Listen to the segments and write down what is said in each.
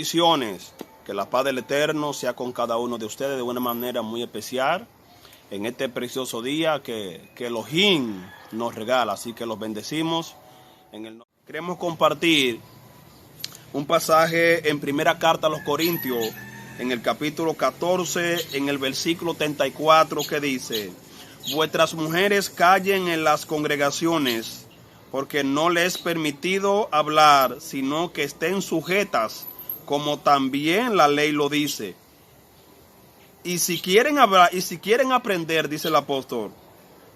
Bendiciones. Que la paz del Eterno sea con cada uno de ustedes de una manera muy especial en este precioso día que Elohim nos regala. Así que los bendecimos. Queremos compartir un pasaje en primera carta a los Corintios, en el capítulo 14, en el versículo 34, que dice: vuestras mujeres callen en las congregaciones, porque no les es permitido hablar, sino que estén sujetas, como también la ley lo dice. Y si quieren hablar, y si quieren aprender, dice el apóstol,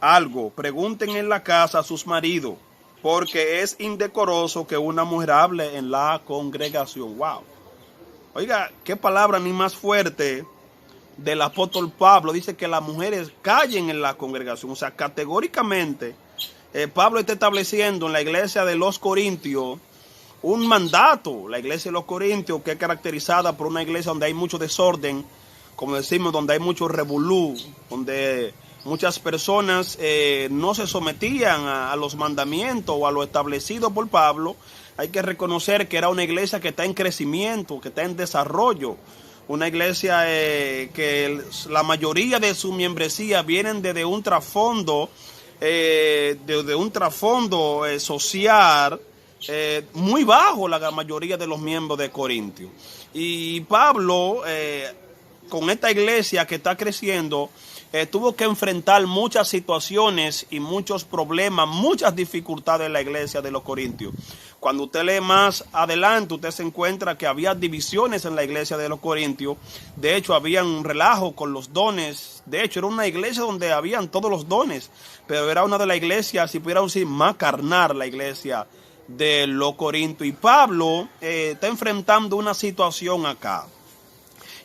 algo, pregunten en la casa a sus maridos, porque es indecoroso que una mujer hable en la congregación. Wow. Oiga, qué palabra ni más fuerte del apóstol Pablo. Dice que las mujeres callen en la congregación. O sea, categóricamente, Pablo está estableciendo en la iglesia de los Corintios un mandato. La iglesia de los Corintios, que es caracterizada por una iglesia donde hay mucho desorden, como decimos, donde hay mucho revolú, donde muchas personas no se sometían a los mandamientos o a lo establecido por Pablo. Hay que reconocer que era una iglesia que está en crecimiento, que está en desarrollo. Una iglesia que la mayoría de su membresía vienen desde un trasfondo, social muy bajo, la mayoría de los miembros de Corintios. Y Pablo, con esta iglesia que está creciendo, tuvo que enfrentar muchas situaciones y muchos problemas, muchas dificultades en la iglesia de los Corintios. Cuando usted lee más adelante, usted se encuentra que había divisiones en la iglesia de los Corintios. De hecho, había un relajo con los dones. De hecho, era una iglesia donde habían todos los dones, pero era una de las iglesias, si pudiera decir, más carnal, la iglesia de los Corintios. Y Pablo está enfrentando una situación acá.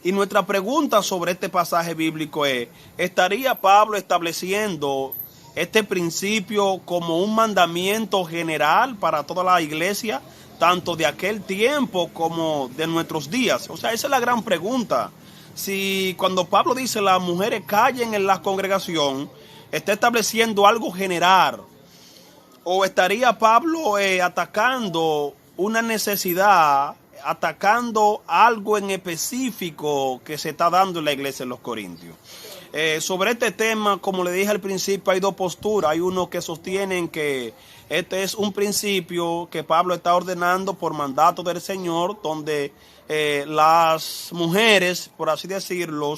Y nuestra pregunta sobre este pasaje bíblico es: ¿estaría Pablo estableciendo este principio como un mandamiento general para toda la iglesia, tanto de aquel tiempo como de nuestros días? O sea, esa es la gran pregunta. Si cuando Pablo dice las mujeres callen en la congregación, está estableciendo algo general, o estaría Pablo atacando una necesidad, atacando algo en específico que se está dando en la iglesia de los Corintios. Sobre este tema, como le dije al principio, hay dos posturas. Hay unos que sostienen que este es un principio que Pablo está ordenando por mandato del Señor, donde las mujeres, por así decirlo,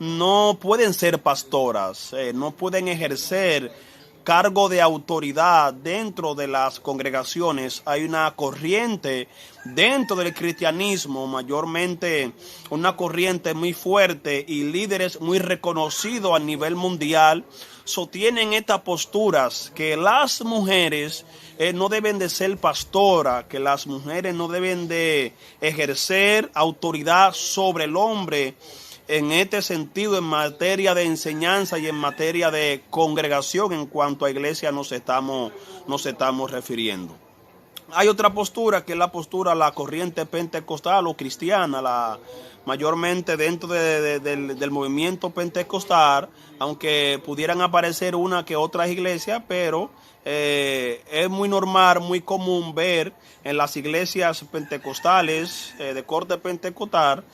no pueden ser pastoras, no pueden ejercer cargo de autoridad dentro de las congregaciones. Hay una corriente dentro del cristianismo, mayormente una corriente muy fuerte, y líderes muy reconocidos a nivel mundial sostienen estas posturas, que las mujeres no deben de ser pastoras, que las mujeres no deben de ejercer autoridad sobre el hombre en este sentido, en materia de enseñanza y en materia de congregación, en cuanto a iglesia nos estamos refiriendo. Hay otra postura, que es la postura, la corriente pentecostal o cristiana, mayormente dentro del movimiento pentecostal, aunque pudieran aparecer una que otras iglesias, pero es muy normal, muy común ver en las iglesias pentecostales, de corte pentecostal,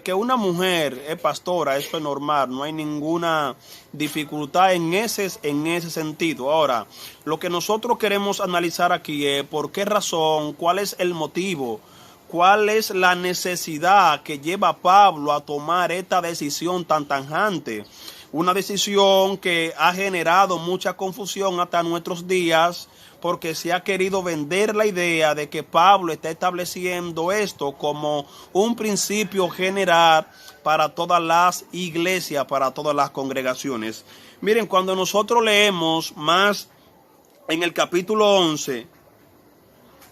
que una mujer es pastora. Eso es normal, no hay ninguna dificultad en ese sentido. Ahora, lo que nosotros queremos analizar aquí es por qué razón, cuál es el motivo, cuál es la necesidad que lleva a Pablo a tomar esta decisión tan tajante. Una decisión que ha generado mucha confusión hasta nuestros días, porque se ha querido vender la idea de que Pablo está estableciendo esto como un principio general para todas las iglesias, para todas las congregaciones. Miren, cuando nosotros leemos más en el capítulo 11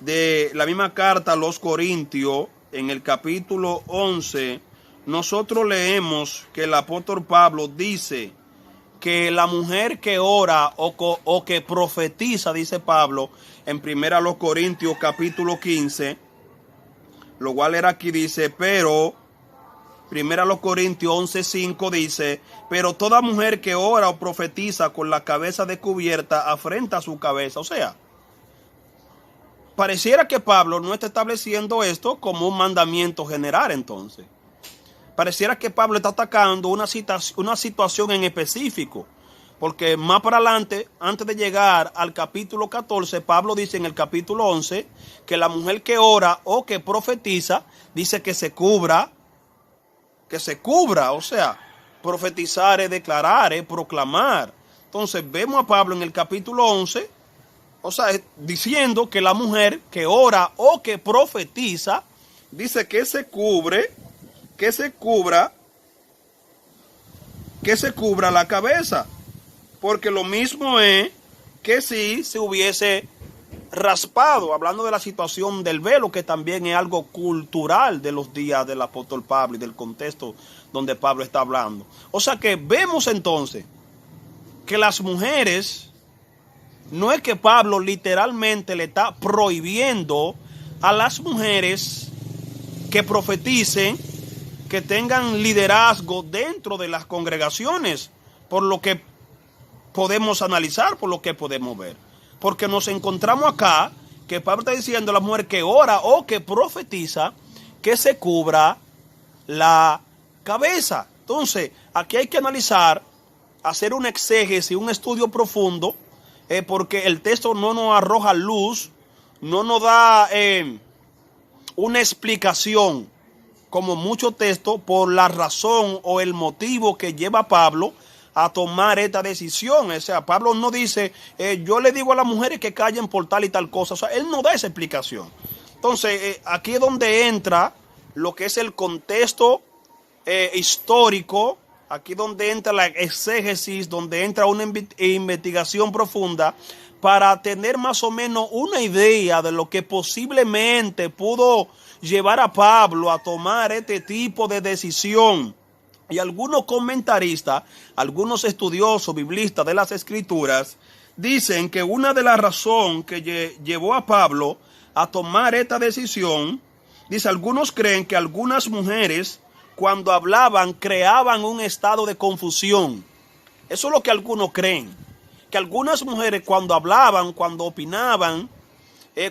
de la misma carta a los Corintios, en el capítulo 11, nosotros leemos que el apóstol Pablo dice que la mujer que ora o que profetiza, dice Pablo en 1 Corintios capítulo 15, lo cual era aquí, dice, pero 1 Corintios 11:5 dice: pero toda mujer que ora o profetiza con la cabeza descubierta afrenta su cabeza. O sea, pareciera que Pablo no está estableciendo esto como un mandamiento general entonces. Pareciera que Pablo está atacando una situación en específico. Porque más para adelante, antes de llegar al capítulo 14, Pablo dice en el capítulo 11 que la mujer que ora o que profetiza, dice que se cubra, o sea, profetizar es declarar, es proclamar. Entonces vemos a Pablo en el capítulo 11, o sea, diciendo que la mujer que ora o que profetiza, dice que se cubra la cabeza. Porque lo mismo es que si se hubiese raspado, hablando de la situación del velo, que también es algo cultural de los días del apóstol Pablo y del contexto donde Pablo está hablando. O sea que vemos entonces que las mujeres, no es que Pablo literalmente le está prohibiendo a las mujeres que profeticen, que tengan liderazgo dentro de las congregaciones, por lo que podemos analizar, por lo que podemos ver. Porque nos encontramos acá que Pablo está diciendo a la mujer que ora o que profetiza que se cubra la cabeza. Entonces, aquí hay que analizar, hacer un exégesis, un estudio profundo, porque el texto no nos arroja luz, no nos da una explicación, como muchos textos, por la razón o el motivo que lleva a Pablo a tomar esta decisión. O sea, Pablo no dice, yo le digo a las mujeres que callen por tal y tal cosa. O sea, él no da esa explicación. Entonces, aquí es donde entra lo que es el contexto histórico, aquí donde entra la exégesis, donde entra una investigación profunda para tener más o menos una idea de lo que posiblemente pudo llevar a Pablo a tomar este tipo de decisión. Y algunos comentaristas, algunos estudiosos biblistas de las Escrituras, dicen que una de las razones que llevó a Pablo a tomar esta decisión, dice, algunos creen que algunas mujeres cuando hablaban creaban un estado de confusión. Eso es lo que algunos creen, que algunas mujeres cuando hablaban, cuando opinaban,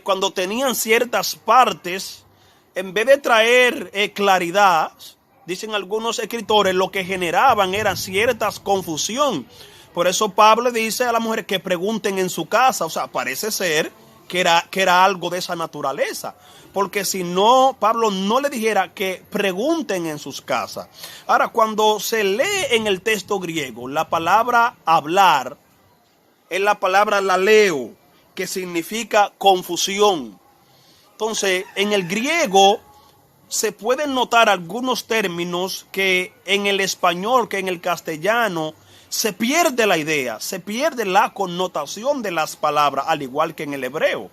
cuando tenían ciertas partes, en vez de traer claridad, dicen algunos escritores, lo que generaban era cierta confusión. Por eso Pablo dice a las mujeres que pregunten en su casa. O sea, parece ser que era algo de esa naturaleza. Porque si no, Pablo no le dijera que pregunten en sus casas. Ahora, cuando se lee en el texto griego, la palabra hablar es la palabra laleo, que significa confusión. Entonces, en el griego se pueden notar algunos términos que en el español, que en el castellano, se pierde la idea, se pierde la connotación de las palabras, al igual que en el hebreo.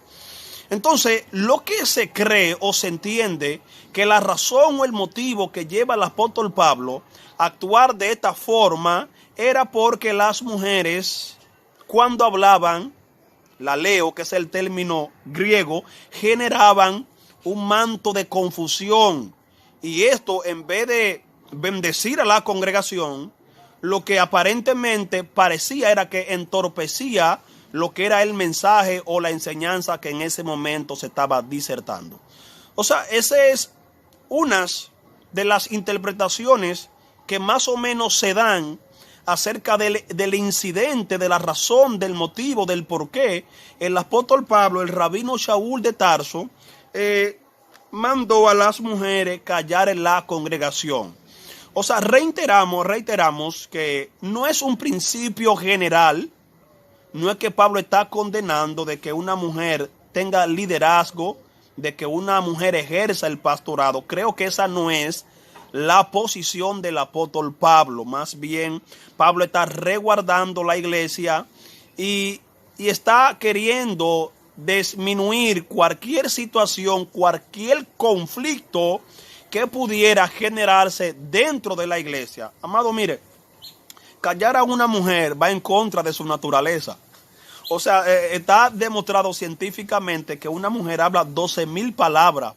Entonces, lo que se cree o se entiende que la razón o el motivo que lleva al apóstol Pablo a actuar de esta forma era porque las mujeres, cuando hablaban, laleo, que es el término griego, generaban un manto de confusión, y esto, en vez de bendecir a la congregación, lo que aparentemente parecía era que entorpecía lo que era el mensaje o la enseñanza que en ese momento se estaba disertando. O sea, esa es una de las interpretaciones que más o menos se dan acerca del incidente, de la razón, del motivo, del por qué el apóstol Pablo, el rabino Shaul de Tarso, mandó a las mujeres callar en la congregación. O sea, reiteramos que no es un principio general, no es que Pablo está condenando de que una mujer tenga liderazgo, de que una mujer ejerza el pastorado. Creo que esa no es la posición del apóstol Pablo. Más bien, Pablo está resguardando la iglesia y está queriendo disminuir cualquier situación, cualquier conflicto que pudiera generarse dentro de la iglesia. Amado, mire, callar a una mujer va en contra de su naturaleza. O sea, está demostrado científicamente que una mujer habla 12,000 palabras